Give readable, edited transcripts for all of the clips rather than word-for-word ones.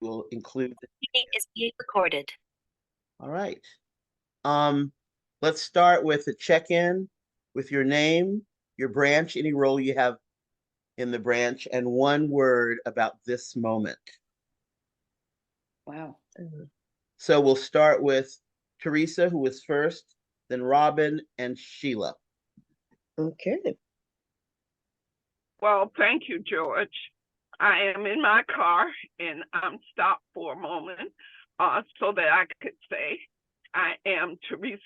We'll include. Meeting is being recorded. All right. Let's start with a check-in with your name, your branch, any role you have in the branch, and one word about this moment. Wow. So we'll start with Teresa, who was first, then Robin and Sheila. Okay. Well, thank you, George. I am in my car and I'm stopped for a moment so that I could say I am Teresa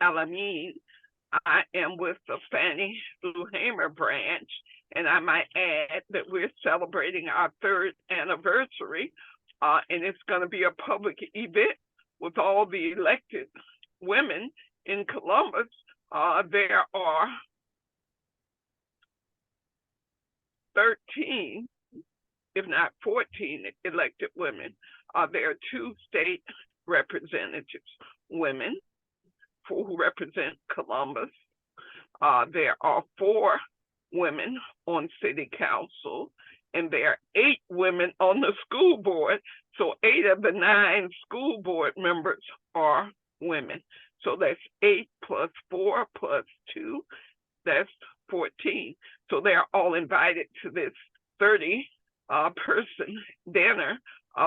Alameen. I am with the Fannie Lou Hamer branch, and I might add that we're celebrating our 3rd anniversary, and it's going to be a public event with all the elected women in Columbus. There are 13, if not 14, elected women. There are 2 state representatives, women, who represent Columbus. There are 4 women on city council, and there are 8 women on the school board. So 8 of the 9 school board members are women. So that's 8 plus 4 plus 2, that's 14. So they're all invited to this 30 person dinner,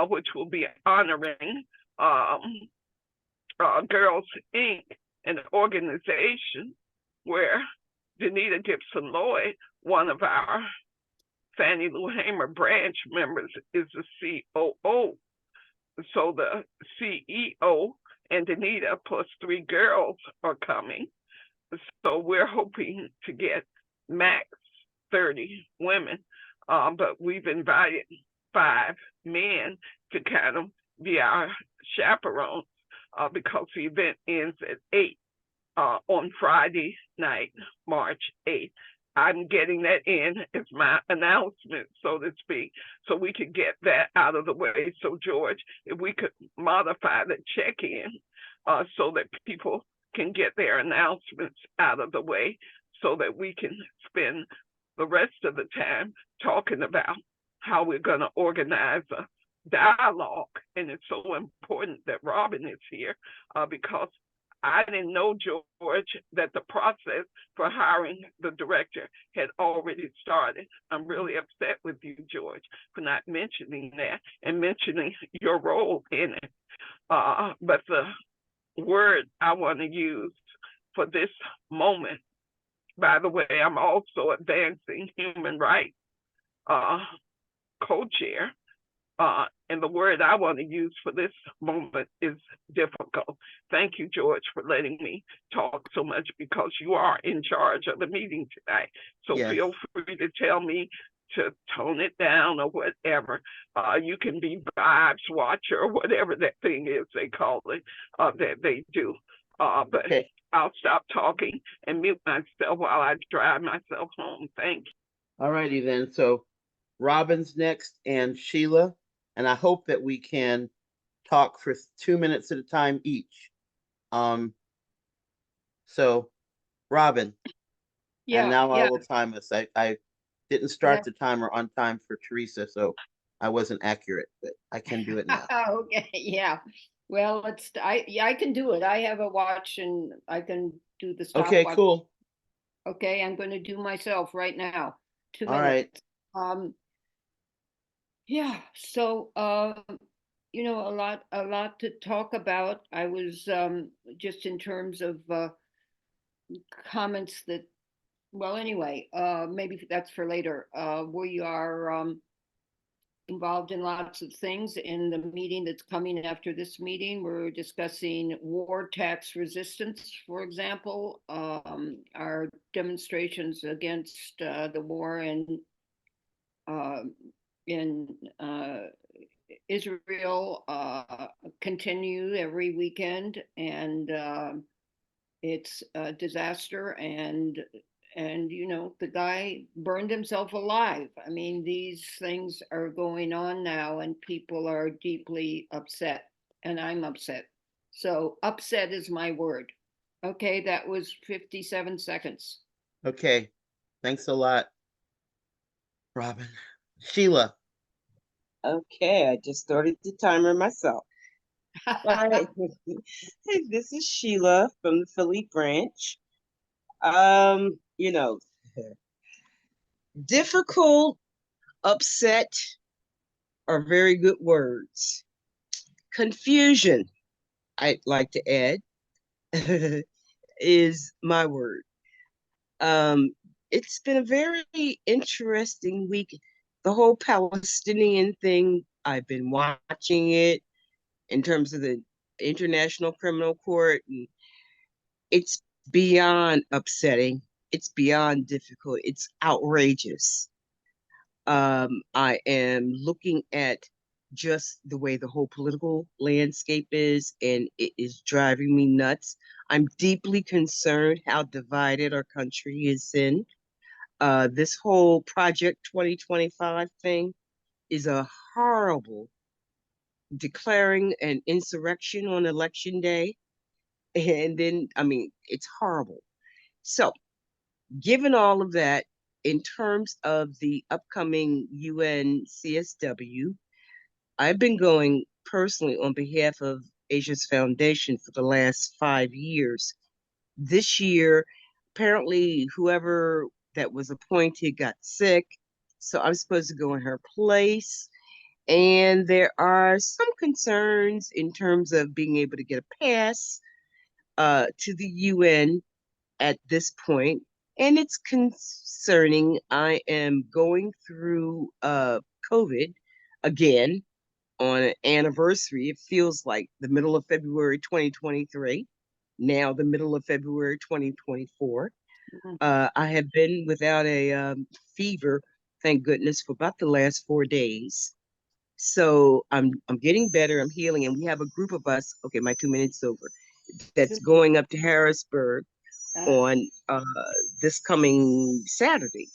which will be honoring Girls Inc., an organization where Danita Gibson Lloyd, one of our Fannie Lou Hamer branch members, is the COO. So the CEO and Danita plus 3 girls are coming. So we're hoping to get max 30 women, but we've invited 5 men to kind of be our chaperones because the event ends at 8 on Friday night, March 8th. I'm getting that in as my announcement, so to speak, so we could get that out of the way. So George, if we could modify the check-in so that people can get their announcements out of the way so that we can spend the rest of the time talking about how we're going to organize a dialogue. And it's so important that Robin is here because I didn't know, George, that the process for hiring the director had already started. I'm really upset with you, George, for not mentioning that and mentioning your role in it. But the word I want to use for this moment, by the way, I'm also advancing human rights co-chair. And the word I want to use for this moment is difficult. Thank you, George, for letting me talk so much because you are in charge of the meeting today. So Yes. Feel free to tell me to tone it down or whatever. You can be vibes watcher or whatever that thing is they call it, that they do. But okay. I'll stop talking and mute myself while I drive myself home. Thank you. All righty then. So Robin's next and Sheila. And I hope that we can talk for 2 minutes at a time each. So Robin. Yeah. And now I will time us. I didn't start the timer on time for Teresa, so I wasn't accurate, but I can do it now. Okay, yeah. Well, I can do it. I have a watch and I can do the stopwatch. Okay, cool. Okay, I'm going to do myself right now. 2 All minutes. right. Yeah, so you know, a lot to talk about. I was just in terms of comments that, well, anyway, maybe that's for later. We are involved in lots of things. In the meeting that's coming after this meeting, we're discussing war tax resistance, for example, our demonstrations against the war in Israel continue every weekend, and it's a disaster. And you know, the guy burned himself alive. I mean, these things are going on now, and people are deeply upset, and I'm upset. So upset is my word. Okay, that was 57 seconds. Okay, thanks a lot, Robin. Sheila. Okay, I just started the timer myself. Hi, this is Sheila from the Philly branch. You know, difficult, upset are very good words. Confusion, I'd like to add, is my word. Um, it's been a very interesting week. The whole Palestinian thing, I've been watching it in terms of the International Criminal Court, and it's beyond upsetting. It's beyond difficult. It's outrageous. I am looking at just the way the whole political landscape is, and it is driving me nuts. I'm deeply concerned how divided our country is in. This whole Project 2025 thing is a horrible declaring an insurrection on election day. And then, I mean, it's horrible. So, given all of that, in terms of the upcoming UN CSW, I've been going personally on behalf of Asia's Foundation for the last 5 years. This year, apparently, whoever that was appointed got sick, so I'm supposed to go in her place. And there are some concerns in terms of being able to get a pass to the UN at this point, and it's concerning. I am going through COVID again on an anniversary. It feels like the middle of February 2023, now the middle of February 2024. I have been without a fever, thank goodness, for about the last 4 days. So I'm getting better. I'm healing, and we have a group of us. Okay, my 2 minutes over. That's going up to Harrisburg on this coming Saturday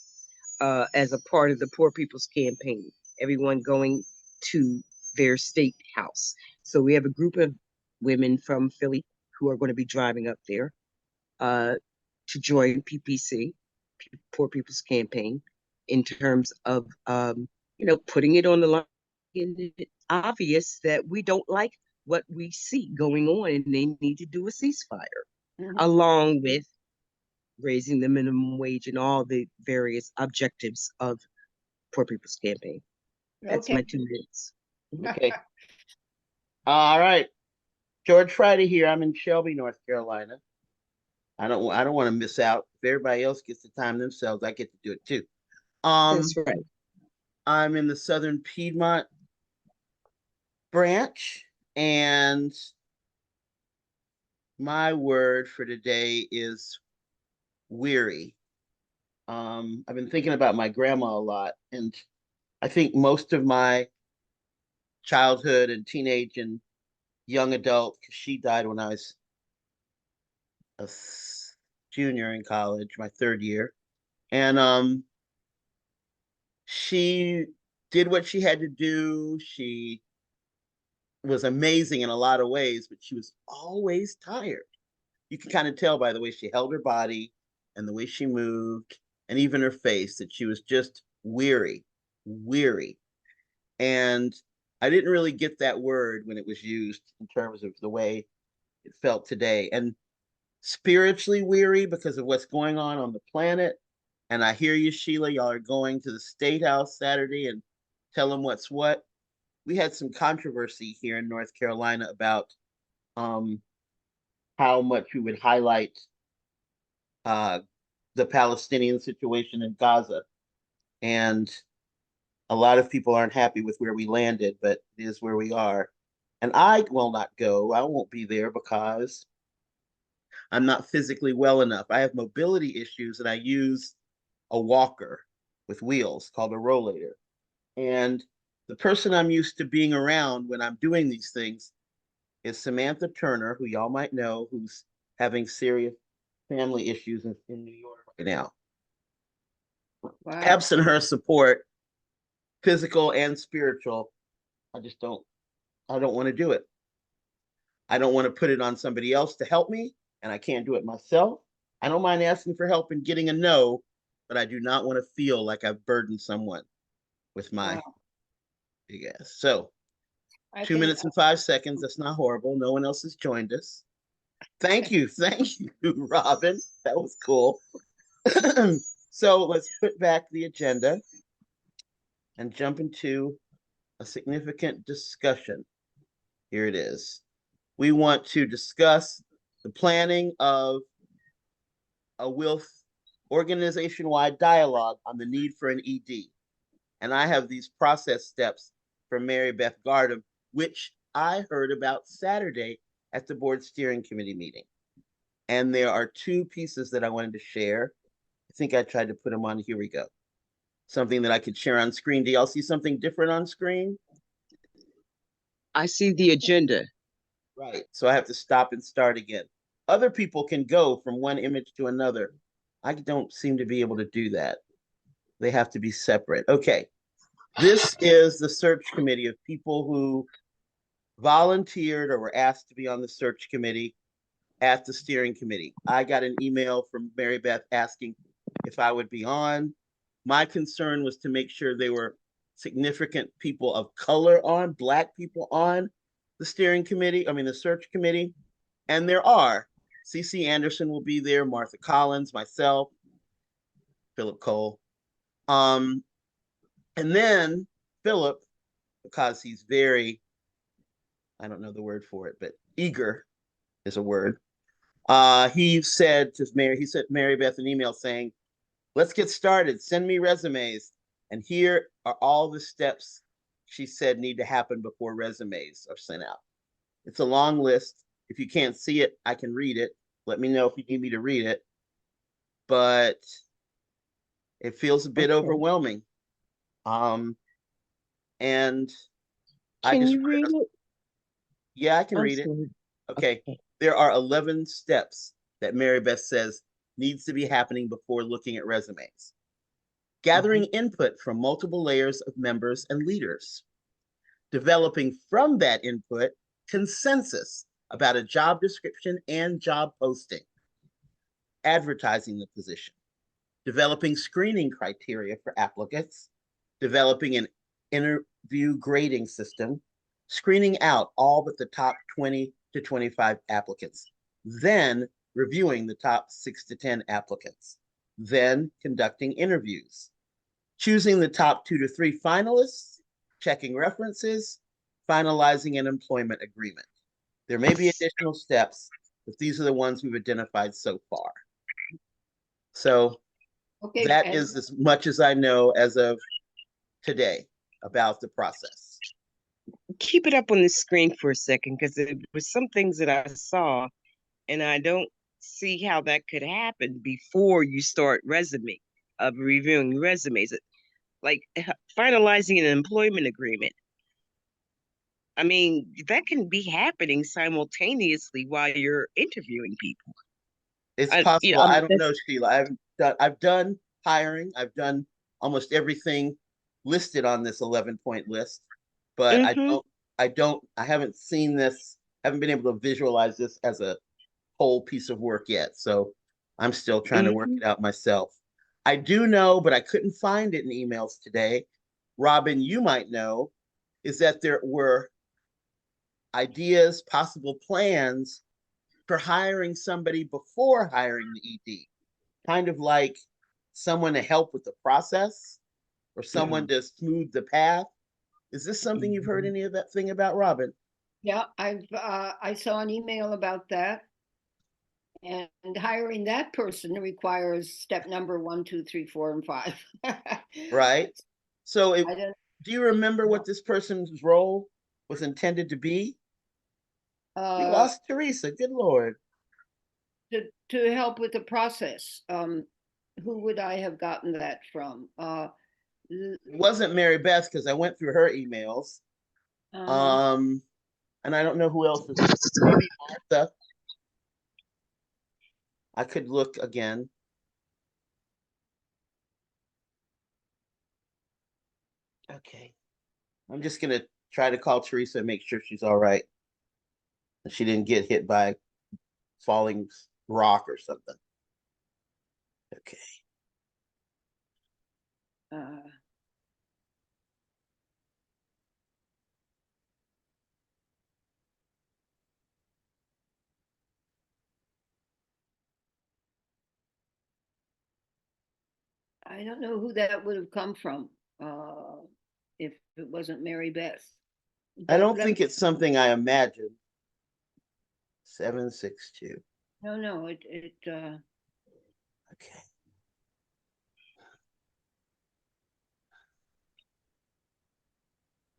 as a part of the Poor People's Campaign. Everyone going to their state house. So we have a group of women from Philly who are going to be driving up there to join PPC, Poor People's Campaign, in terms of putting it on the line. And it's obvious that we don't like what we see going on, and they need to do a ceasefire, along with raising the minimum wage and all the various objectives of Poor People's Campaign. That's my 2 minutes. Okay. All right. George Friday here. I'm in Shelby, North Carolina. I don't want to miss out. If everybody else gets to time themselves, I get to do it too. That's right. I'm in the Southern Piedmont branch, and my word for today is weary. I've been thinking about my grandma a lot, and I think most of my childhood and teenage and young adult, because she died when I was a junior in college, my third year, and she did what she had to do. She was amazing in a lot of ways, but she was always tired. You can kind of tell by the way she held her body and the way she moved and even her face that she was just weary. And I didn't really get that word when it was used in terms of the way it felt today. And spiritually weary because of what's going on the planet. And I hear you, Sheila, y'all are going to the State House Saturday and tell them what's what. We had some controversy here in North Carolina about how much we would highlight the Palestinian situation in Gaza. And a lot of people aren't happy with where we landed, but it is where we are. And I will not go. I won't be there because I'm not physically well enough. I have mobility issues and I use a walker with wheels called a rollator. And the person I'm used to being around when I'm doing these things is Samantha Turner, who y'all might know, who's having serious family issues in New York right now. Wow. Absent her support, physical and spiritual, I don't want to do it. I don't want to put it on somebody else to help me, and I can't do it myself. I don't mind asking for help and getting a no, but I do not want to feel like I've burdened someone with my Big ass. So I 2 minutes and 5 seconds. That's not horrible. No one else has joined us. Thank you. Thank you, Robin. That was cool. So let's put back the agenda and jump into a significant discussion. Here it is. We want to discuss the planning of a WILF organization-wide dialogue on the need for an ED. And I have these process steps from Mary Beth Gardam, which I heard about Saturday at the board steering committee meeting. And there are two pieces that I wanted to share. I think I tried to put them on. Here we go. Something that I could share on screen. Do y'all see something different on screen? I see the agenda. Right. So I have to stop and start again. Other people can go from one image to another. I don't seem to be able to do that. They have to be separate. Okay. This is the search committee of people who volunteered or were asked to be on the search committee at the steering committee. I got an email from Mary Beth asking if I would be on. My concern was to make sure there were significant people of color on, Black people on the steering committee, the search committee. And there are. CC Anderson will be there, Martha Collins, myself, Philip Cole. And then Philip, because he's very, I don't know the word for it, but eager is a word. He sent Mary Beth an email saying, let's get started. Send me resumes. And here are all the steps she said need to happen before resumes are sent out. It's a long list. If you can't see it, I can read it. Let me know if you need me to read it. But it feels a bit overwhelming. And I Can just you read it? Yeah, I can I'm read it. sorry. Okay. There are 11 steps that Mary Beth says needs to be happening before looking at resumes. Gathering input from multiple layers of members and leaders. Developing from that input consensus about a job description and job posting. Advertising the position. Developing screening criteria for applicants. Developing an interview grading system. Screening out all but the top 20 to 25 applicants. Then reviewing the top 6 to 10 applicants. Then conducting interviews. Choosing the top 2 to 3 finalists, checking references, finalizing an employment agreement. There may be additional steps, but these are the ones we've identified so far. So Okay, that is as much as I know as of today about the process. Keep it up on the screen for a second, because there was some things that I saw, and I don't see how that could happen before you start reviewing resumes. Like finalizing an employment agreement. I mean, that can be happening simultaneously while you're interviewing people. It's possible. I don't know, that's Sheila. I've done hiring. I've done almost everything listed on this 11-point list, but I haven't seen this, haven't been able to visualize this as a whole piece of work yet. So I'm still trying to work it out myself. I do know, but I couldn't find it in emails today. Robin, you might know, is that there were ideas, possible plans for hiring somebody before hiring the ED, kind of like someone to help with the process or someone to smooth the path. Is this something you've heard any of that thing about, Robin? Yeah, I saw an email about that. And hiring that person requires step number 1, 2, 3, 4, and 5. Right. So do you remember what No. this person's role was intended to be? We lost Teresa. Good Lord. To help with the process. Who would I have gotten that from? It wasn't Mary Beth, because I went through her emails. And I don't know who else is. Maybe Martha. I could look again. Okay. I'm just gonna try to call Teresa and make sure she's all right. And she didn't get hit by a falling rock or something. Okay. I don't know who that would have come from, if it wasn't Mary Beth. I But don't let think me- it's something I imagined. 762. No, Okay.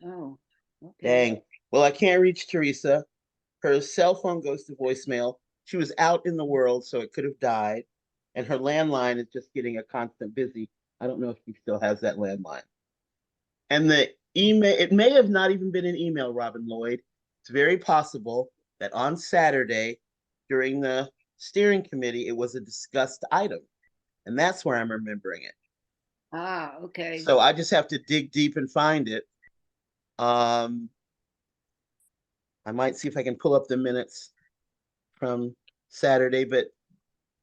oh, okay. Dang. Well, I can't reach Teresa. Her cell phone goes to voicemail. She was out in the world, so it could have died. And her landline is just getting a constant busy. I don't know if she still has that landline. And the email, it may have not even been an email, Robin Lloyd. It's very possible that on Saturday, during the steering committee, it was a discussed item. And that's where I'm remembering it. Ah, okay. So I just have to dig deep and find it. I might see if I can pull up the minutes from Saturday, but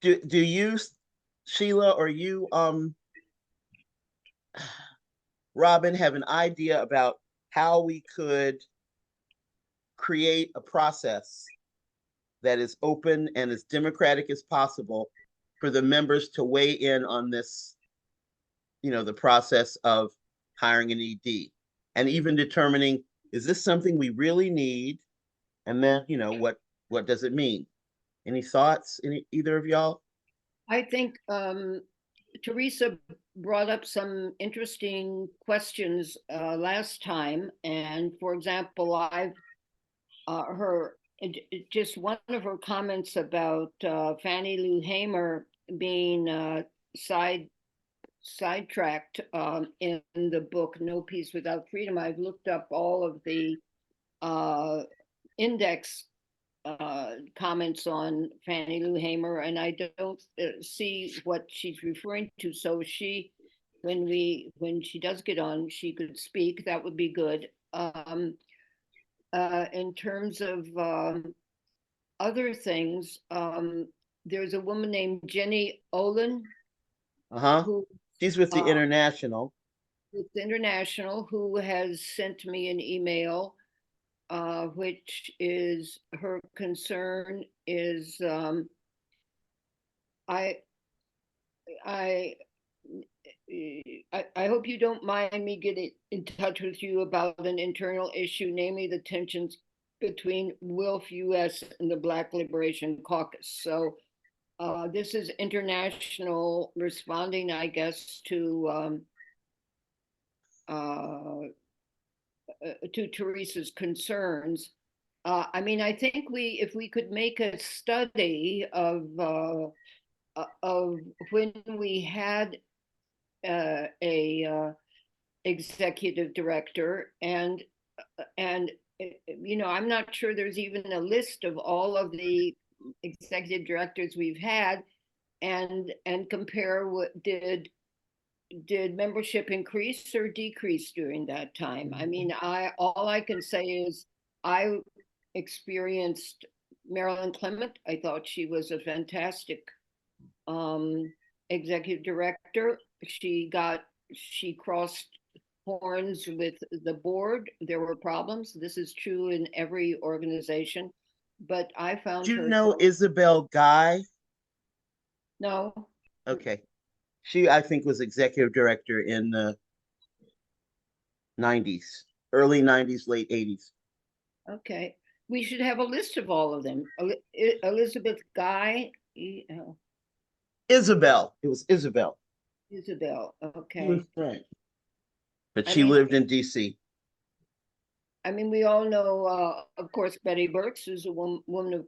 do you, Sheila, or you, Robin, have an idea about how we could create a process that is open and as democratic as possible for the members to weigh in on this, the process of hiring an ED and even determining, is this something we really need? And then, what does it mean? Any thoughts, either of y'all? I think Teresa brought up some interesting questions last time, and for example, I've just one of her comments about Fannie Lou Hamer being sidetracked in the book No Peace Without Freedom. I've looked up all of the index comments on Fannie Lou Hamer, and I don't see what she's referring to. So when she does get on, she could speak. That would be good. In terms of other things, there's a woman named Jenny Olin Uh-huh. who She's with the International. with International, who has sent me an email, which is her concern is I I I hope you don't mind me getting in touch with you about an internal issue, namely the tensions between WILF US and the Black Liberation Caucus. So this is International responding, I guess, to Teresa's concerns. I mean, I think if we could make a study of when we had a executive director, and I'm not sure there's even a list of all of the executive directors we've had, and compare what did membership increase or decrease during that time. I mean, all I can say is I experienced Marilyn Clement. I thought she was a fantastic executive director. She crossed horns with the board. There were problems. This is true in every organization, but I found Do you her know Isabel Guy? no. Okay. She, I think, was executive director in the 90s, early 90s, late 80s. Okay, we should have a list of all of them. Elizabeth Guy, Isabel. It was Isabel. Isabel. She was Okay. right. But I she mean, lived in DC. I mean, we all know, of course, Betty Burks is a woman of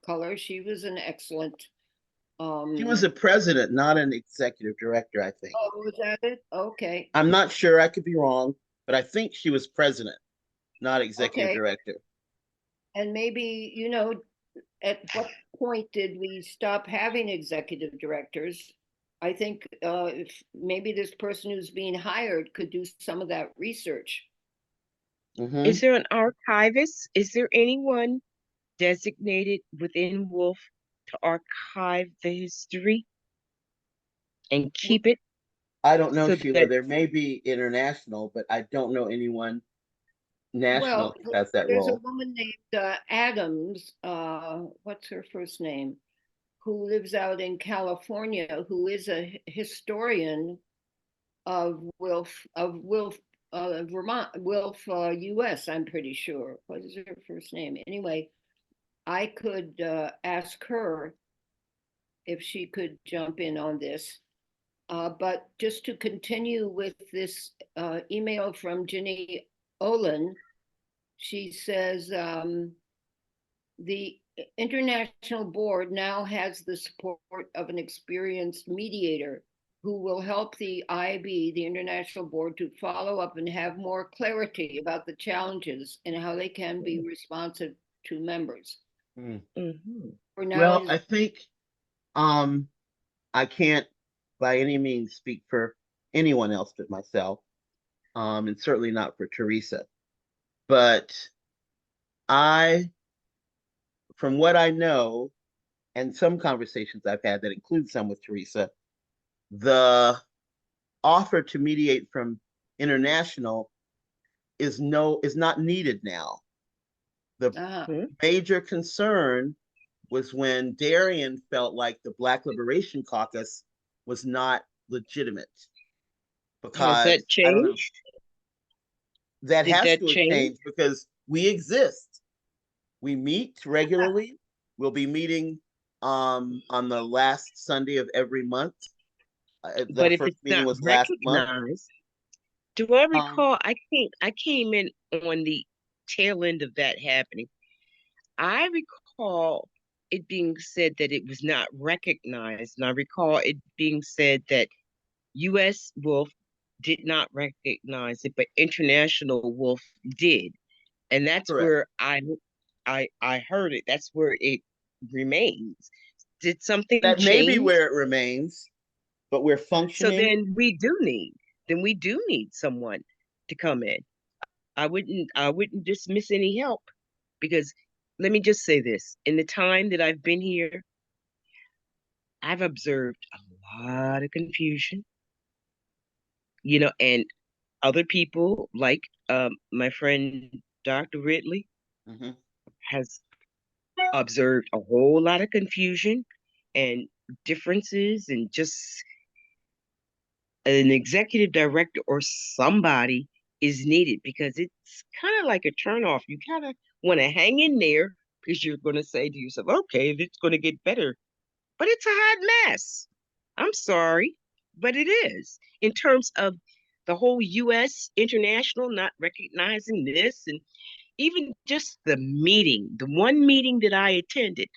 color. She was an excellent. She was a president, not an executive director, I think. Oh, was that it? Okay. I'm not sure. I could be wrong, but I think she was president, not executive Okay. director. And maybe, at what point did we stop having executive directors? I think if maybe this person who's being hired could do some of that research. Mhm. Is there an archivist? Is there anyone designated within Wolf to archive the history and keep it I don't know, so Sheila. that There may be international, but I don't know anyone national Well, who has that there's a role. woman named Adams. What's her first name? who lives out in California, who is a historian of Vermont, US, I'm pretty sure. What is her first name? Anyway, I could ask her if she could jump in on this. But just to continue with this email from Ginny Olin, she says, the international board now has the support of an experienced mediator who will help the IB, the international board, to follow up and have more clarity about the challenges and how they can be responsive to members. For now, Well, I think I can't by any means speak for anyone else but myself, and certainly not for Teresa. But from what I know, and some conversations I've had that include some with Teresa, the offer to mediate from international is not needed now. The major concern was when Darian felt like the Black Liberation Caucus was not legitimate. Because Has that I don't know, changed? that Did has that to have change? changed because we exist. We meet regularly. We'll be meeting on the last Sunday of every month. The But if first it's meeting not was last month. recognized, do I Um, recall? I came in on the tail end of that happening. I recall it being said that it was not recognized, and I recall it being said that U.S. Wolf did not recognize it, but International Wolf did, and that's correct. where I heard it. That's where it remains. Did something That may be change? where it remains, but we're So functioning. then we do need someone to come in. I wouldn't dismiss any help, because let me just say this. In the time that I've been here, I've observed a lot of confusion, and other people like my friend Dr. Ridley Mhm. has observed a whole lot of confusion and differences, and just an executive director or somebody is needed, because it's kind of like a turnoff. You kind of want to hang in there because you're going to say to yourself, okay, it's going to get better. But it's a hot mess. I'm sorry, but it is. In terms of the whole US international not recognizing this, and even just the meeting, the one meeting that I attended,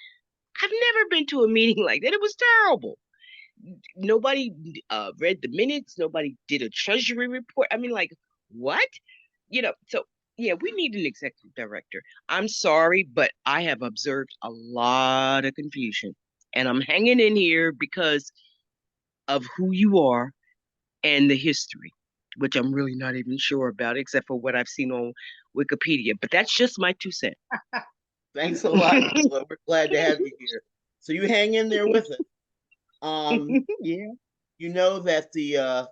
I've never been to a meeting like that. It was terrible. Nobody read the minutes. Nobody did a treasury report. I mean, like, what? So yeah, we need an executive director. I'm sorry, but I have observed a lot of confusion, and I'm hanging in here because of who you are and the history, which I'm really not even sure about, except for what I've seen on Wikipedia. But that's just my 2 cents. Thanks a lot, Sheila. We're glad to have you here. So you hang in there with us. Yeah. You know that the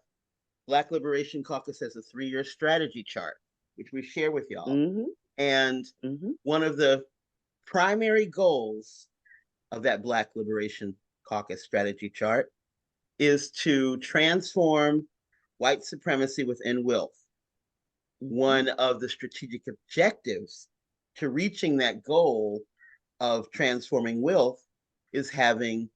Black Liberation Caucus has a 3-year strategy chart, which we share with y'all. Mm-hmm. And Mm-hmm. one of the primary goals of that Black Liberation Caucus strategy chart is to transform white supremacy within WILF. One of the strategic objectives to reaching that goal of transforming WILF is having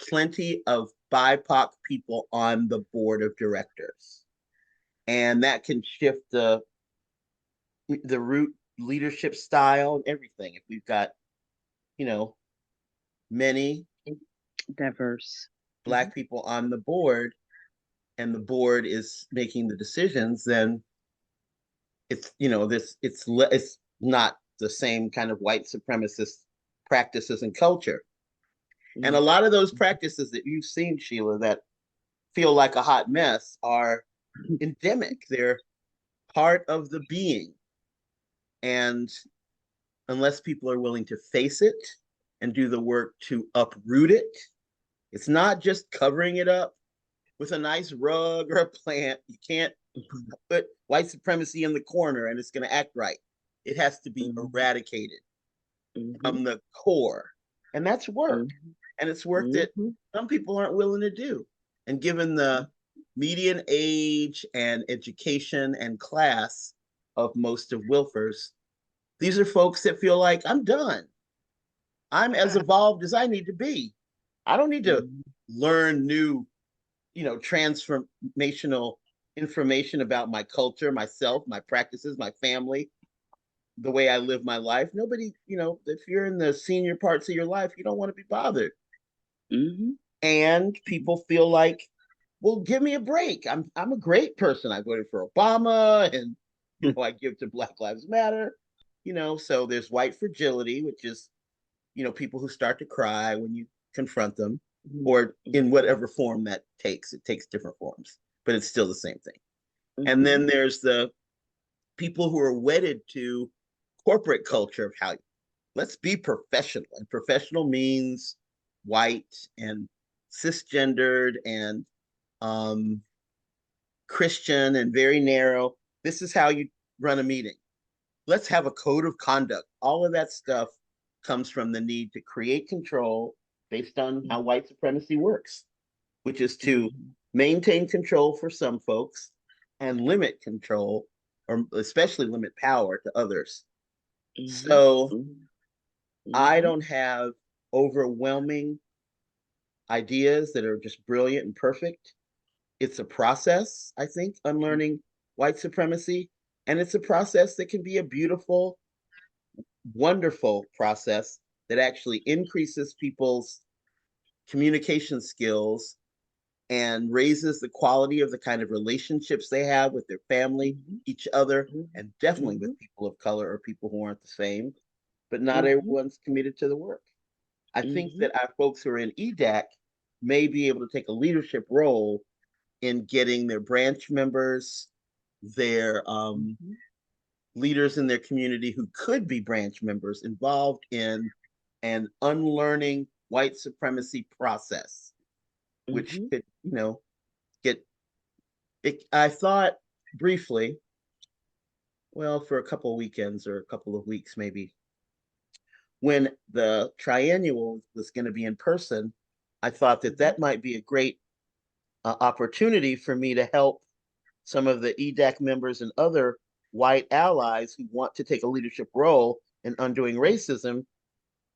plenty of BIPOC people on the board of directors. And that can shift the root leadership style and everything. If we've got, many Diverse. Black people on the board, and the board is making the decisions, then it's it's not the same kind of white supremacist practices and culture. And a lot of those practices that you've seen, Sheila, that feel like a hot mess are endemic. They're part of the being. And unless people are willing to face it and do the work to uproot it, it's not just covering it up with a nice rug or a plant. You can't put white supremacy in the corner and it's going to act right. It has to be eradicated from the core. And that's work. And it's work that Mhm. some people aren't willing to do. And given the median age and education and class of most of Wilfers, these are folks that feel like I'm done. I'm as evolved as I need to be. I don't need to Mhm. learn new, transformational information about my culture, myself, my practices, my family, the way I live my life. Nobody, if you're in the senior parts of your life, you don't want to be bothered. Mhm. And people feel like, well, give me a break. I'm a great person. I voted for Obama, and I give to Black Lives Matter. So there's white fragility, which is, people who start to cry when you confront them, or in whatever form that takes. It takes different forms, but it's still the same thing. And then there's the people who are wedded to corporate culture of how, let's be professional. And professional means white and cisgendered and Christian and very narrow. This is how you run a meeting. Let's have a code of conduct. All of that stuff comes from the need to create control based on how white supremacy works, which is to maintain control for some folks and limit control, or especially limit power to others. So I don't have overwhelming ideas that are just brilliant and perfect. It's a process, I think, unlearning white supremacy. And it's a process that can be a beautiful, wonderful process that actually increases people's communication skills and raises the quality of the kind of relationships they have with their family, each other, and definitely with people of color or people who aren't the same. But not everyone's committed to the work. I think that our folks who are in EDAC may be able to take a leadership role in getting their branch members, their leaders in their community who could be branch members involved in an unlearning white supremacy process, which could, get it. I thought briefly, well, for a couple of weekends or a couple of weeks, maybe, when the triennial was going to be in person, I thought that that might be a great opportunity for me to help some of the EDAC members and other white allies who want to take a leadership role in undoing racism,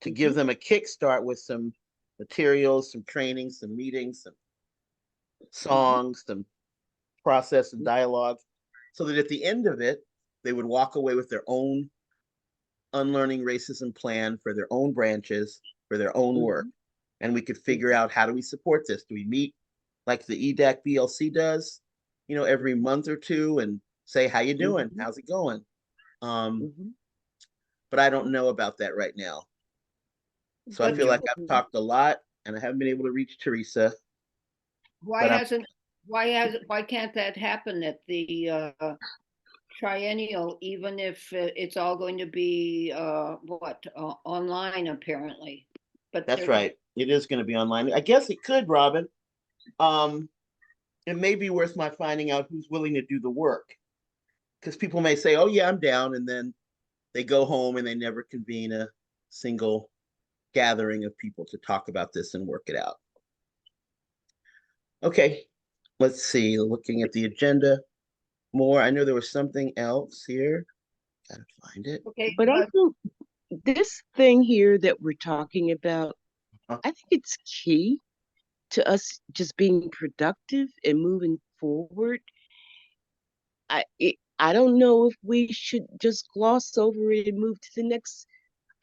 to give them a kickstart with some materials, some training, some meetings, some songs, some process and dialogue, so that at the end of it, they would walk away with their own unlearning racism plan for their own branches, for their own work. And we could figure out, how do we support this? Do we meet like the EDAC BLC does, every month or two, and say, how you doing? How's it going? But I don't know about that right now. So I But feel like I've talked a lot and I haven't been able to reach Teresa. why But hasn't, why can't that happen at the triennial, even if it's all going to be online apparently? But that's right. It is going to be online. I guess it could, Robin. It may be worth my finding out who's willing to do the work. Because people may say, oh, yeah, I'm down. And then they go home and they never convene a single gathering of people to talk about this and work it out. Okay, let's see. Looking at the agenda more, I know there was something else here. Gotta find it. Okay, But I think this thing here that we're talking about, Uh-huh. I think it's key to us just being productive and moving forward. I don't know if we should just gloss over it and move to the next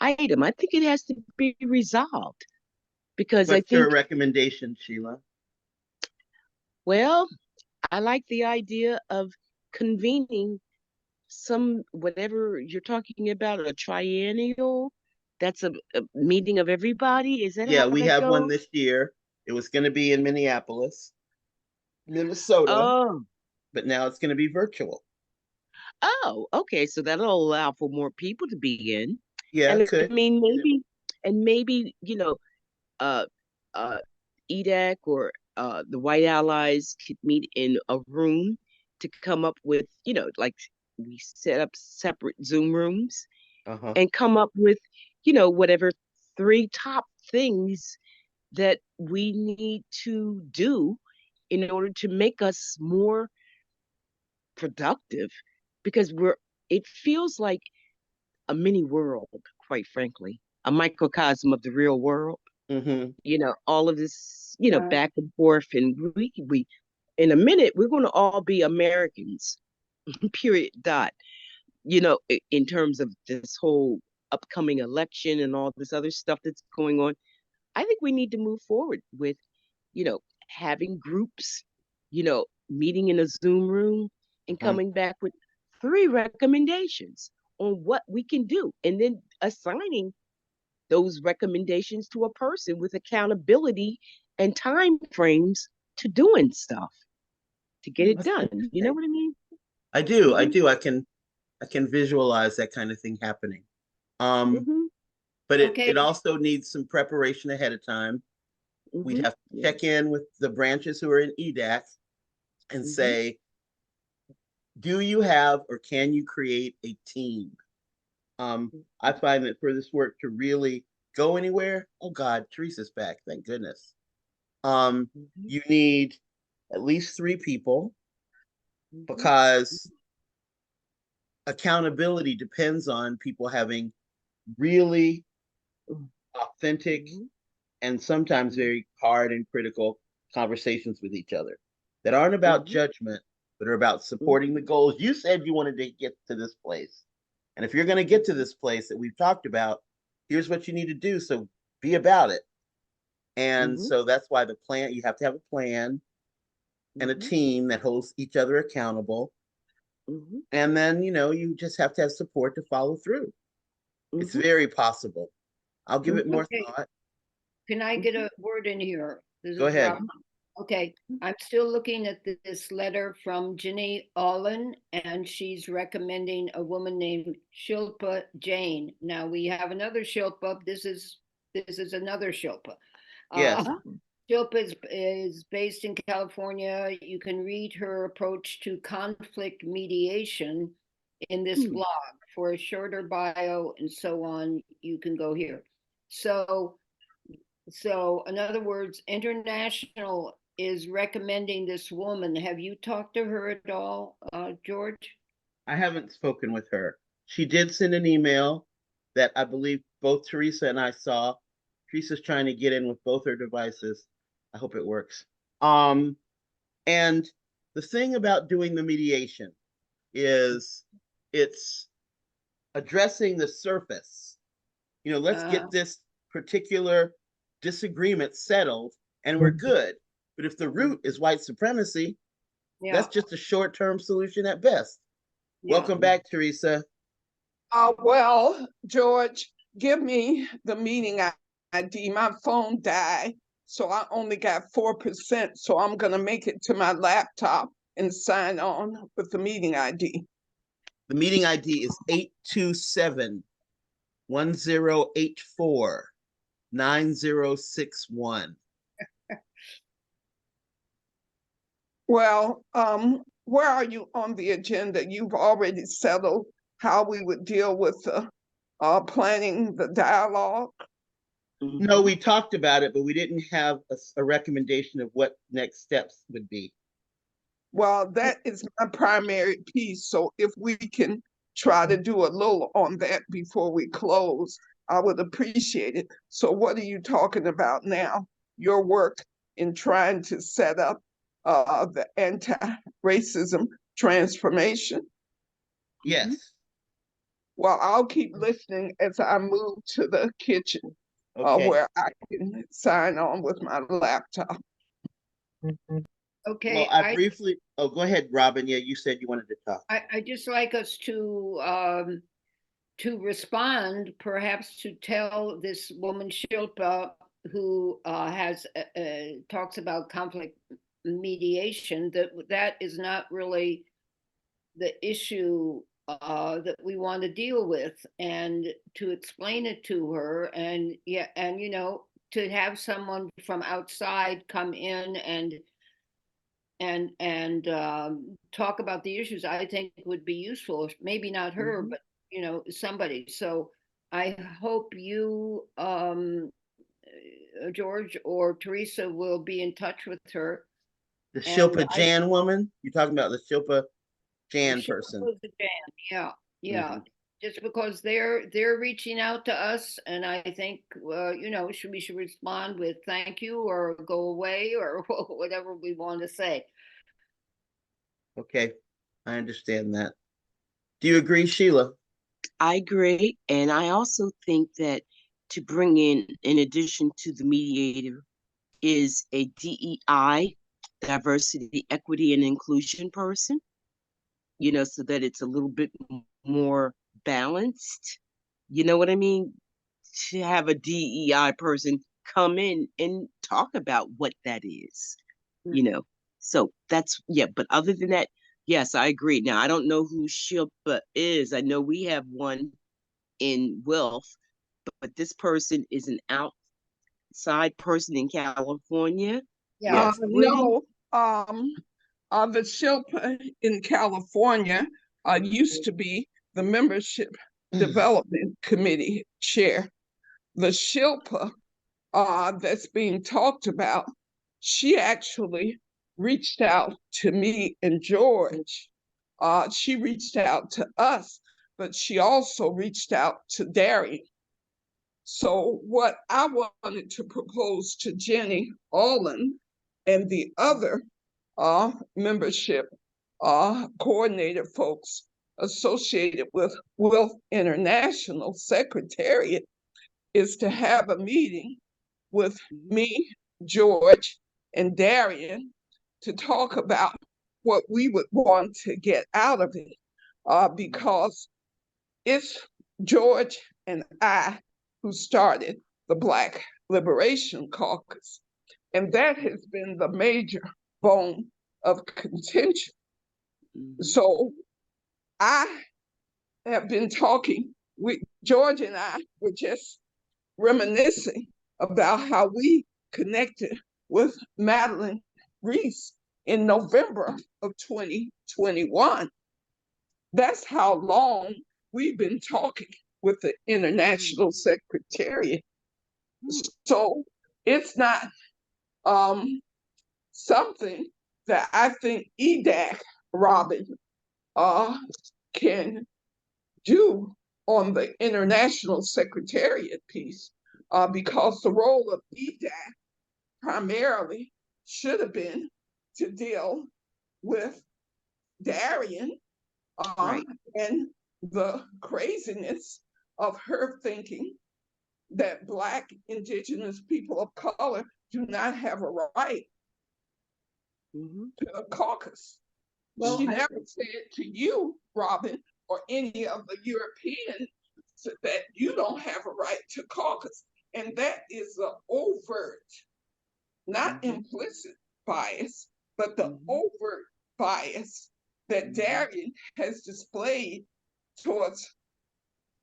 item. I think it has to be resolved because I What's your think, recommendation, Sheila? well, I like the idea of convening some, whatever you're talking about, a triennial. That's a meeting of everybody. Is that Yeah, how we that have one goes? this year. It was going to be in Minneapolis, Minnesota, Oh, but now it's going to be virtual. oh, okay. So that'll allow for more people to be in. Yeah, it And I could. mean, maybe, uh, uh, EDAC or the White Allies could meet in a room to come up with, like we set up separate Zoom rooms Uh-huh. and come up with, whatever three top things that we need to do in order to make us more productive, because it feels like a mini world, quite frankly, a microcosm of the real world. Mm-hmm. All of this, Yeah. back and forth, and we in a minute we're going to all be Americans, period, dot. In terms of this whole upcoming election and all this other stuff that's going on, I think we need to move forward with, having groups, meeting in a Zoom room and coming back with 3 recommendations on what we can do, and then assigning those recommendations to a person with accountability and time frames to doing stuff to get it That's done. You know interesting. what I mean? I do. I Mhm, do. I can visualize that kind of thing happening. Um, mhm, but it Okay. it also needs some preparation ahead of time. We'd mhm. have to Yeah. check in with the branches who are in EDAC and Mhm, say, do you have or can you create a team? I find that for this work to really go anywhere, oh God, Teresa's back, thank goodness. mhm, You need at least 3 people mhm, because accountability depends on people having really authentic mhm, and sometimes mhm, very hard and critical conversations with each other that aren't about mhm, judgment, but are about supporting the mhm, goals. You said you wanted to get to this place. And if you're going to get to mhm, this place that we've talked about, here's what you need to do. So be about it. And mhm, so that's why you have to have a plan and a mhm, team that holds each other accountable. mhm, And then, you just have to have support to follow through. It's mhm, very possible. I'll give it more Okay. thought. Can I get mhm. a word in here? This Go is Rob. ahead. Okay, I'm still looking at this letter from Ginny Allen, and she's recommending a woman named Shilpa Jain. Now we have another Shilpa. This is another Shilpa. Yes. Shilpa is based in California. You can read her approach to conflict mediation in this Hmm. blog. For a shorter bio and so on, you can go here. So, in other words, International is recommending this woman. Have you talked to her at all, George? I haven't spoken with her. She did send an email that I believe both Teresa and I saw. Teresa's trying to get in with both her devices. I hope it works. And the thing about doing the mediation is it's addressing the surface. Let's Uh, get this particular disagreement settled and we're good. But if the root is white supremacy, yeah, that's just a short-term solution at best. yeah. Welcome back, Teresa. Well, George, give me the meeting ID. My phone died, so I only got 4%. So I'm going to make it to my laptop and sign on with the meeting ID. The meeting ID is 827-1084-9061. Well, where are you on the agenda? You've already settled how we would deal with the planning the dialogue. No, Mhm. we talked about it, but we didn't have a recommendation of what next steps would be. Well, that is my primary piece. So if we can try to do a little on that before we close, I would appreciate it. So what are you talking about now? Your work in trying to set up the anti-racism transformation? Mhm. Yes. Well, I'll keep listening as I move to the kitchen Okay. where I can sign on with my laptop. Well, Okay, oh, go ahead, Robin. Yeah, you said you wanted to talk. I just like us to respond, perhaps to tell this woman Shilpa who talks about conflict mediation that is not really the issue that we want to deal with, and to explain it to her, and yeah, and to have someone from outside come in and talk about the issues, I think would be useful. Maybe not her, Mhm. but somebody. So I hope you George or Teresa will be in touch with her. The And Shilpa Jan woman? You're talking about the Shilpa Jan person. Yeah, yeah. Mhm. Just because they're reaching out to us, and I think you know, we should respond with thank you or go away or whatever we want to say. Okay, I understand that. Do you agree, Sheila? I agree. And I also think that to bring in addition to the mediator, is a DEI, diversity, equity, and inclusion person, so that it's a little bit more balanced. You know what I mean? To have a DEI person come in and talk about what that is, you know. So that's, yeah, but other than that, yes, I agree. Now, I don't know who Shilpa is. I know we have one in Wealth, but this person is an outside person in California. Yeah. Yes. No, the Shilpa in California used to be the Membership Development Committee chair. The Shilpa that's being talked about, she actually reached out to me and George. She reached out to us, but she also reached out to Darian. So what I wanted to propose to Jenny Allen and the other membership coordinator folks associated with Wealth International Secretariat is to have a meeting with me, George, and Darian to talk about what we would want to get out of it, because it's George and I who started the Black Liberation Caucus, and that has been the major bone of contention. So I have been talking with George, and I were just reminiscing about how we connected with Madeline Reese in November of 2021. That's how long we've been talking with the International Secretariat. So it's not something that I think EDAC, Robin, can do on the International Secretariat piece, because the role of EDAC primarily should have been to deal with Darian Right. and the craziness of her thinking that Black, Indigenous people of color do not have a right to a caucus. Well, She never said to you, Robin, or any of the Europeans that you don't have a right to caucus. And that is the overt, not implicit bias, but the overt bias that Darian has displayed towards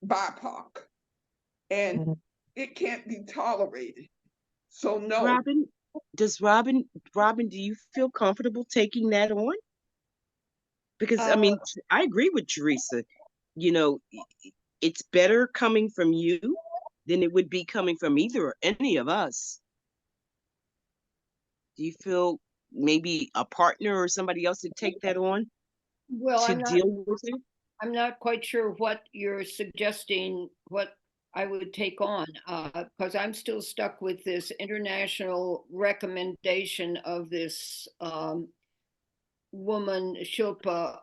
BIPOC. And it can't be tolerated. So no. Robin, do you feel comfortable taking that on? Because I mean, I agree with Teresa. You know, it's better coming from you than it would be coming from either or any of us. Do you feel maybe a partner or somebody else to take that on well, to deal with it? I'm not quite sure what you're suggesting, what I would take on, because I'm still stuck with this international recommendation of this woman, Shilpa,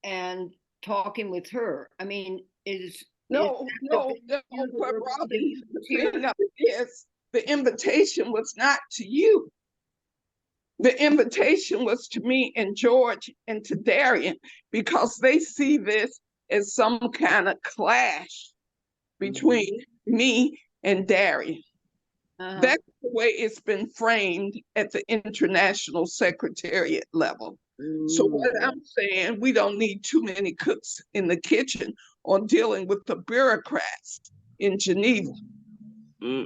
and talking with her. I mean, No, but Robin, the thing of it is, the invitation was not to you. The invitation was to me and George and to Darian, because they see this as some kind of clash between me and Darian. That's the way it's been framed at the International Secretariat level. So what I'm saying, we don't need too many cooks in the kitchen on dealing with the bureaucrats in Geneva. No.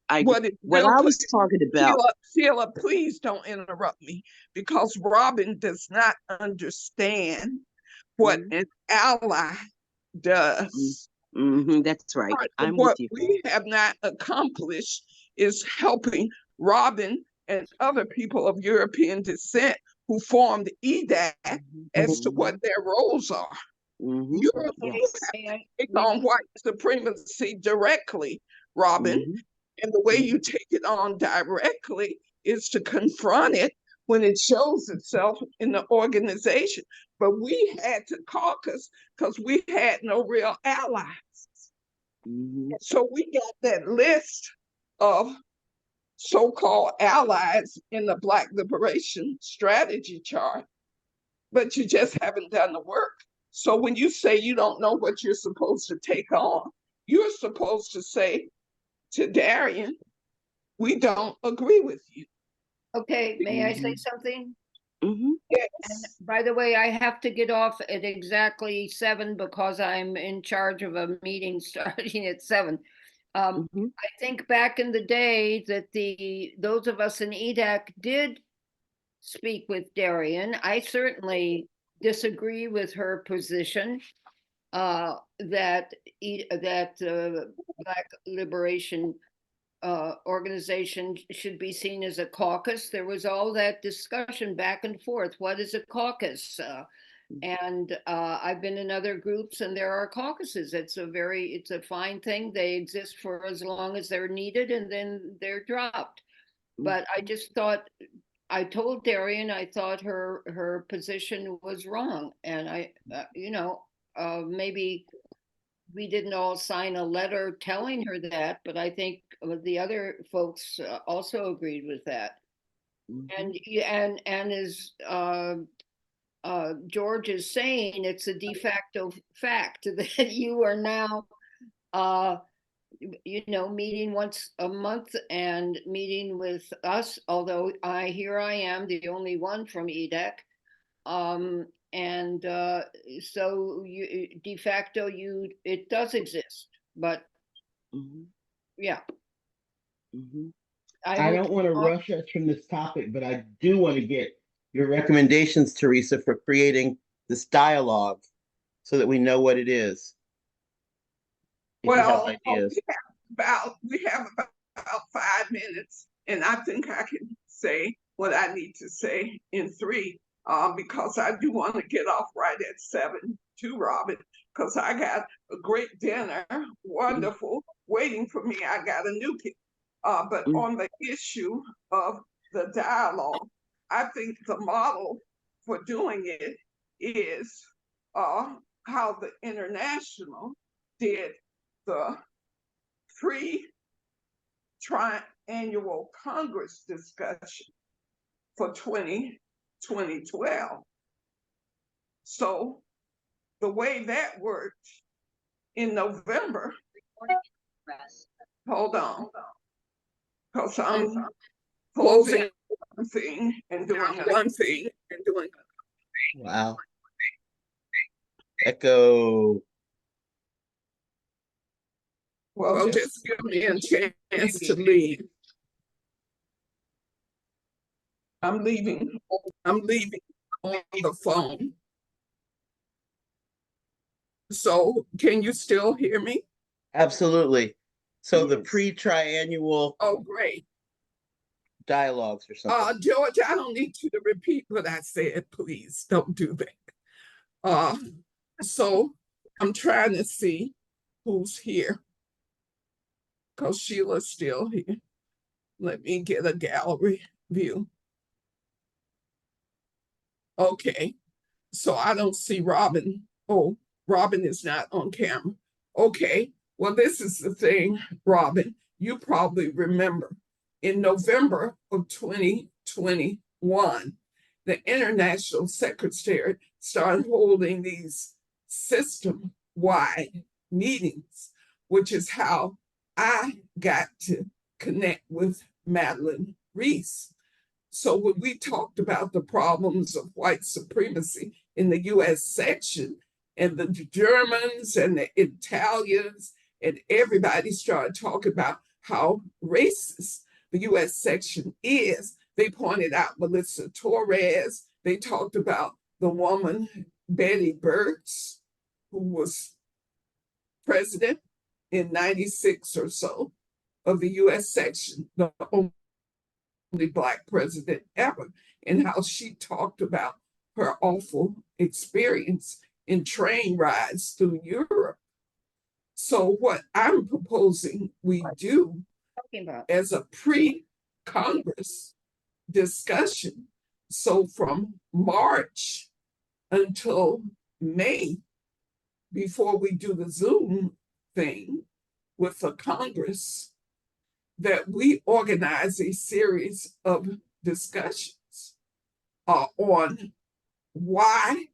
What I was talking about, Sheila, please don't interrupt me, because Robin does not understand what an ally does. That's right. Part of I'm with what you. we have not accomplished is helping Robin and other people of European descent who formed EDAC as to what their roles are. You Yes. take on white supremacy directly, Robin, and the way you take it on directly is to confront it when it shows itself in the organization. But we had to caucus because we had no real allies. So we got that list of so-called allies in the Black Liberation Strategy chart, but you just haven't done the work. So when you say you don't know what you're supposed to take on, you're supposed to say to Darian, we don't agree with you. Okay, may I say something? And Yes. by the way, I have to get off at exactly 7 because I'm in charge of a meeting starting at 7. I think back in the day that those of us in EDAC did speak with Darian. I certainly disagree with her position that Black Liberation organization should be seen as a caucus. There was all that discussion back and forth. What is a caucus? And I've been in other groups and there are caucuses. It's a fine thing. They exist for as long as they're needed and then they're dropped. But I just thought, I told Darian, I thought her position was wrong. And I, maybe we didn't all sign a letter telling her that, but I think the other folks also agreed with that. And as George is saying, it's a de facto fact that you are now, meeting once a month and meeting with us. Although here I am, the only one from EDAC. And so you de facto it does exist, but yeah. I don't want to rush us from this topic, but I do want to get your recommendations, Teresa, for creating this dialogue so that we know what it is. Well, we have about 5 minutes, and I think I can say what I need to say in 3, because I do want to get off right at 7 too, Robin, because I got a great dinner, wonderful, waiting for me. I got a new kid. But on the issue of the dialogue, I think the model for doing it is how the International did the pre-triannual Congress discussion for 2012. So the way that worked in November, hold on, because I'm closing one thing and doing one thing and doing Wow. Echo. Well, just give me a chance to leave. I'm leaving on the phone. So can you still hear me? Absolutely. So the pre-triannual great. dialogues or something. George, I don't need you to repeat what I said. Please don't do that. So I'm trying to see who's here, because Sheila's still here. Let me get a gallery view. Okay, so I don't see Robin. Oh, Robin is not on camera. Okay, well, this is the thing, Robin. You probably remember in November of 2021, the International Secretary started holding these system-wide meetings, which is how I got to connect with Madeline Reese. So when we talked about the problems of white supremacy in the US section, and the Germans and the Italians and everybody started talking about how racist the US section is, they pointed out Melissa Torres. They talked about the woman, Betty Burks, who was president in 96 or so of the US section, the only Black president ever, and how she talked about her awful experience in train rides through Europe. So what I'm proposing we do Talking about. as a pre-Congress discussion, so from March until May, before we do the Zoom thing with the Congress, that we organize a series of discussions on why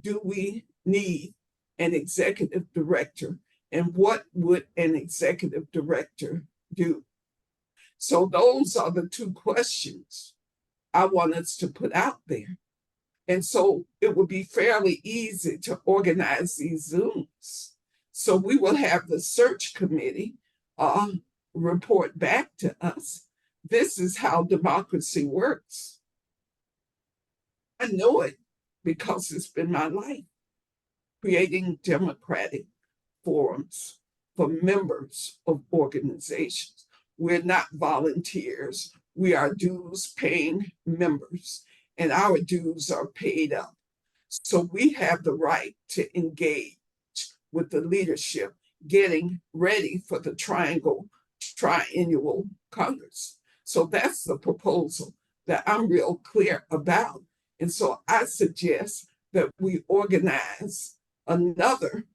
do we need an executive director and what would an executive director do? So those are the two questions I want us to put out there. And so it would be fairly easy to organize these Zooms. So we will have the search committee report back to us. This is how democracy works. I know it because it's been my life, creating democratic forums for members of organizations. We're not volunteers. We are dues-paying members, and our dues are paid up. So we have the right to engage with the leadership getting ready for the triennial Congress. So that's the proposal that I'm real clear about. And so I suggest that we organize another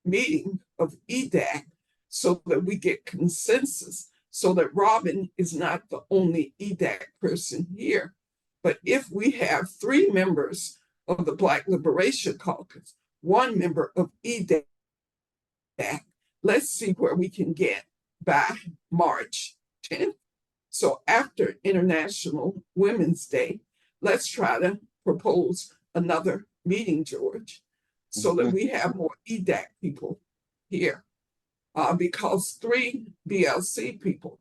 meeting of EDAC so that we get consensus, so that Robin is not the only EDAC person here. But if we have 3 members of the Black Liberation Caucus, 1 member of EDAC, let's see where we can get by March 10th. So after International Women's Day, let's try to propose another meeting, George, so that we have more EDAC people here. Because 3 BLC people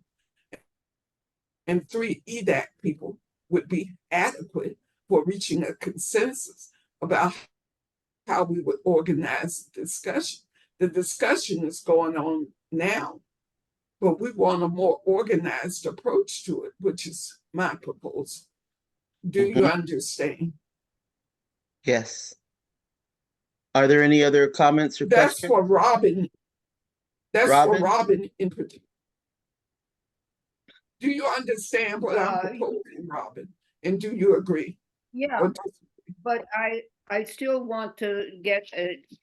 and 3 EDAC people would be adequate for reaching a consensus about how we would organize the discussion. The discussion is going on now, but we want a more organized approach to it, which is my proposal. Do you understand? Yes. Are there any other comments or That's questions? for Robin. That's Robin? for Robin in particular. Do you understand what I'm proposing, Robin? And do you agree? Yeah, Or disagree? but I still want to get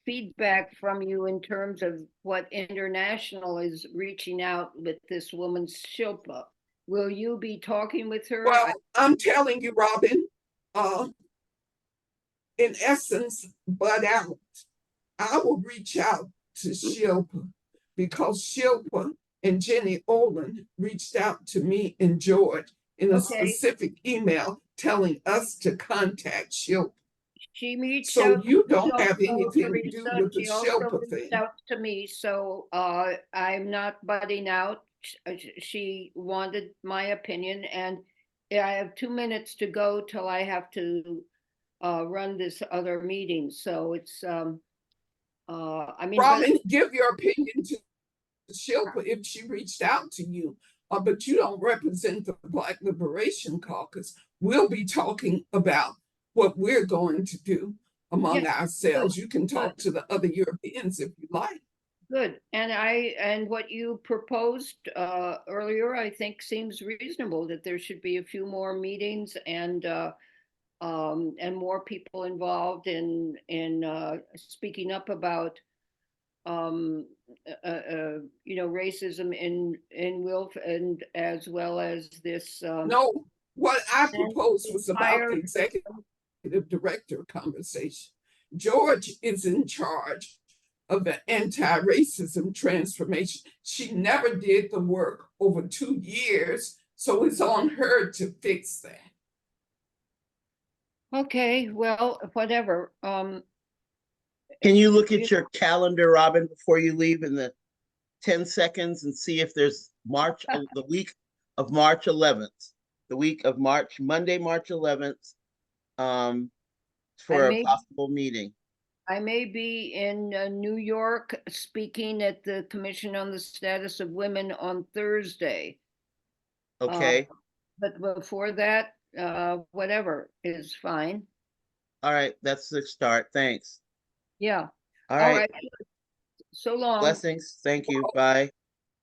feedback from you in terms of what International is reaching out with this woman Shilpa. Will you be talking with her? Well, I'm telling you, Robin, in essence, butt out. I will reach out to Shilpa because Shilpa and Jenny Olin reached out to me and George in a specific email telling us to contact Shilpa. She reached So out. you don't have anything to do with the She also Shilpa reached thing. out to me, so I'm not butting out. She wanted my opinion, and I have 2 minutes to go till I have to run this other meeting. So it's I mean, Robin, give your opinion to Shilpa if she reached out to you, but you don't represent the Black Liberation Caucus. We'll be talking about what we're going to do among ourselves. You can talk to the other Europeans if you like. Good. And what you proposed earlier, I think seems reasonable, that there should be a few more meetings and more people involved in speaking up about racism in Wilf, and as well as this. No, what I proposed was about the executive director conversation. George is in charge of the anti-racism transformation. She never did the work over 2 years, so it's on her to fix that. Okay, well, whatever. Can you look at your calendar, Robin, before you leave in the 10 seconds and see if there's the week of March 11th, Monday, March 11th, for a possible meeting? I may be in New York speaking at the Commission on the Status of Women on Thursday. Okay, But before that, whatever is fine. all right, that's the start. Thanks. Yeah. All All right, right. So long. blessings. Thank you. Bye.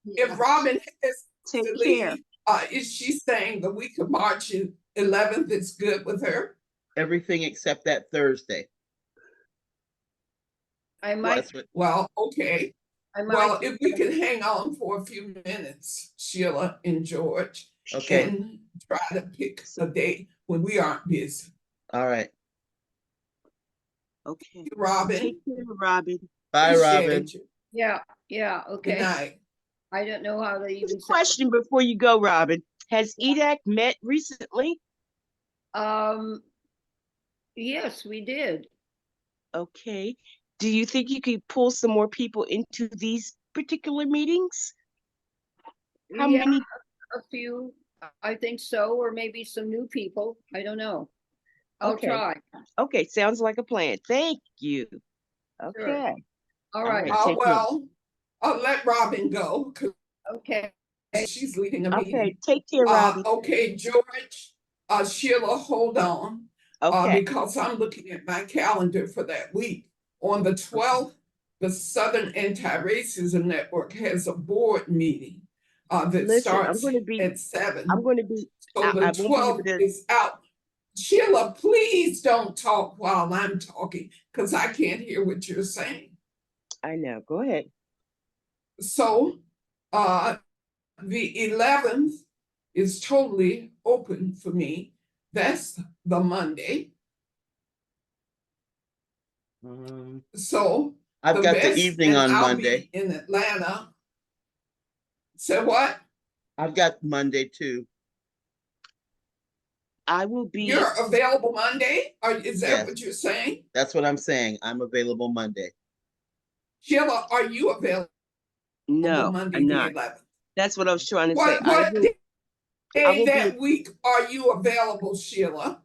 Yeah. If Robin has Take to care. leave, is she saying the week of March 11th is good with her? Everything except that Thursday. I might, That's what, Well, okay. I Well, might, if we can hang on for a few minutes, Sheila and George, okay, and try to pick a day when we aren't busy. all right. Okay. Robin, Take care, Robin. Bye, Robin. appreciate you. yeah, Good okay. night. I don't know how they Just even a say. question before you go, Robin. Has EDAC met recently? Yes, we did. Okay. Do you think you could pull some more people into these particular meetings? How Yeah, many? a few, I think so, or maybe some new people. I don't know. I'll Okay. try. Okay, sounds like a plan. Thank you. Sure. Okay. All All right. right. Take care. Well, I'll let Robin go because Okay. she's leading a Okay, meeting. take care, Robin. Okay, George, Sheila, hold on. Okay. Because I'm looking at my calendar for that week. On the 12th, the Southern Anti-Racism Network has a board meeting that Listen, I'm starts going to be. at 7. I'm going to be. So the I won't be able 12th to. is out. Sheila, please don't talk while I'm talking because I can't hear what you're saying. I know. Go ahead. So the 11th is totally open for me. That's the Monday. So I've the got the best, evening and on I'll Monday. be in Atlanta. So what? I've got Monday too. I will be. You're available Monday? Or is that Yes. what you're saying? That's what I'm saying. I'm available Monday. Sheila, are you available No, Monday I'm the not. 11th? That's what I was trying to say. What I day will be that week are you available, Sheila?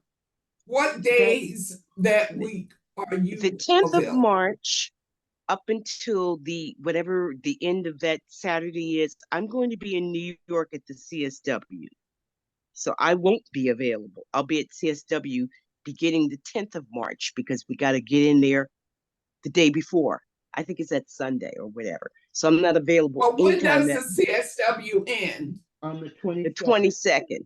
What days that week are you the 10th of available? March up until the whatever the end of that Saturday is. I'm going to be in New York at the CSW. So I won't be available. I'll be at CSW beginning the 10th of March because we got to get in there the day before. I think it's that Sunday or whatever. So I'm not available Well, when anytime does the CSW end? On the the 22nd. 22nd.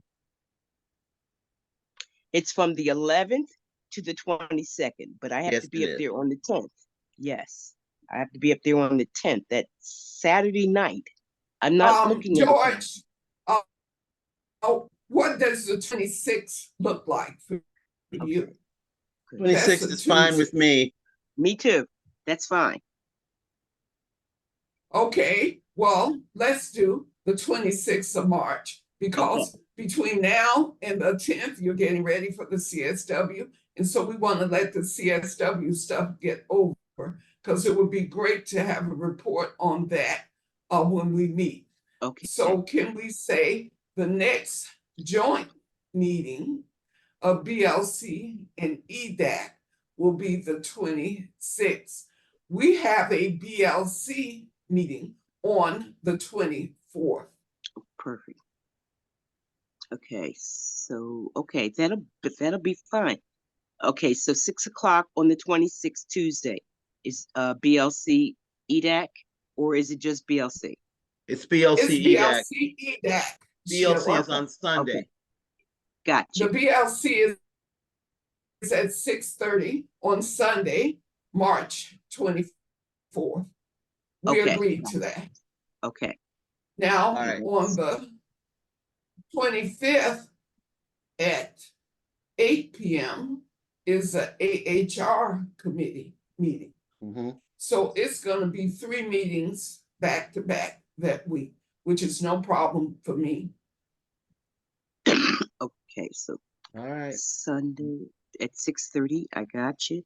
It's from the 11th to the 22nd, but I have Yes, to be it up is. there on the 10th. Yes, I have to be up there on the 10th, that Saturday night. I'm not looking at it. George, what does the 26th look like for you? Okay, good. 26th is fine with me. Me too. That's fine. Okay, well, let's do the 26th of March because between now and the 10th, you're getting ready for the CSW. And so we want to let the CSW stuff get over because it would be great to have a report on that when we meet. Okay. So can we say the next joint meeting of BLC and EDAC will be the 26th. We have a BLC meeting on the 24th. Perfect. Okay, so that'll be fine. Okay, so 6 o'clock on the 26th Tuesday is BLC EDAC, or is it just BLC? It's BLC It's EDAC. BLC EDAC. BLC Sheila. is on Sunday. Okay. Gotcha. The BLC is at 6:30 on Sunday, March 24th. We Okay. agreed to that. Okay. Now, All right. on the 25th at 8 p.m. is a AHR committee meeting. So it's going to be 3 meetings back to back that week, which is no problem for me. Okay, so All right. Sunday at 6:30, I got you.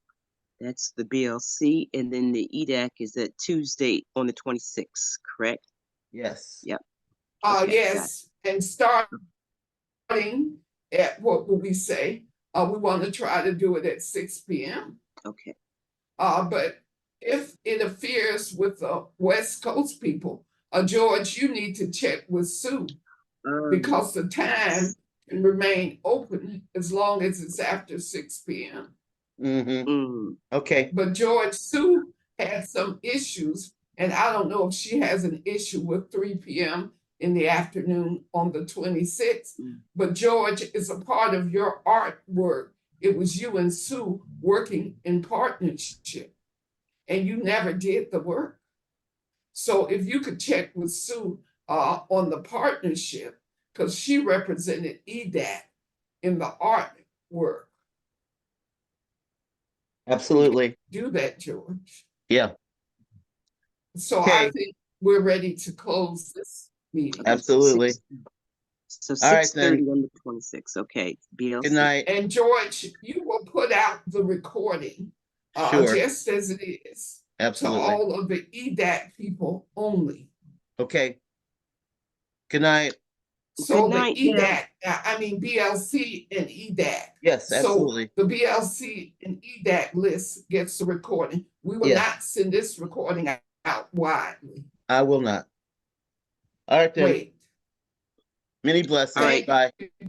That's the BLC, and then the EDAC is that Tuesday on the 26th, correct? Yes. Yep. Okay, Yes, and starting at, what will we say? We want to try to do it at 6 p.m. Okay. But if it interferes with the West Coast people, George, you need to check with Sue because the time can remain open as long as it's after 6 p.m. Okay. But George, Sue had some issues, and I don't know if she has an issue with 3 p.m. in the afternoon on the 26th. But George, is a part of your artwork. It was you and Sue working in partnership, and you never did the work. So if you could check with Sue on the partnership, because she represented EDAC in the artwork. Absolutely. Do that, George. Yeah. So Okay. I think we're ready to close this meeting. Absolutely. So All right, 6:30 on the 26th. Okay, BLC. Good night. And George, you will put out the recording Sure. just as it is to Absolutely. all of the EDAC people only. Okay. Good night. So Good night, the ma'am. EDAC, I mean BLC and EDAC. Yes, So absolutely. the BLC and EDAC list gets the recording. We will Yeah. not send this recording out widely. I will not. All right then. Wait. Many blessings. All right. Bye. Thank you,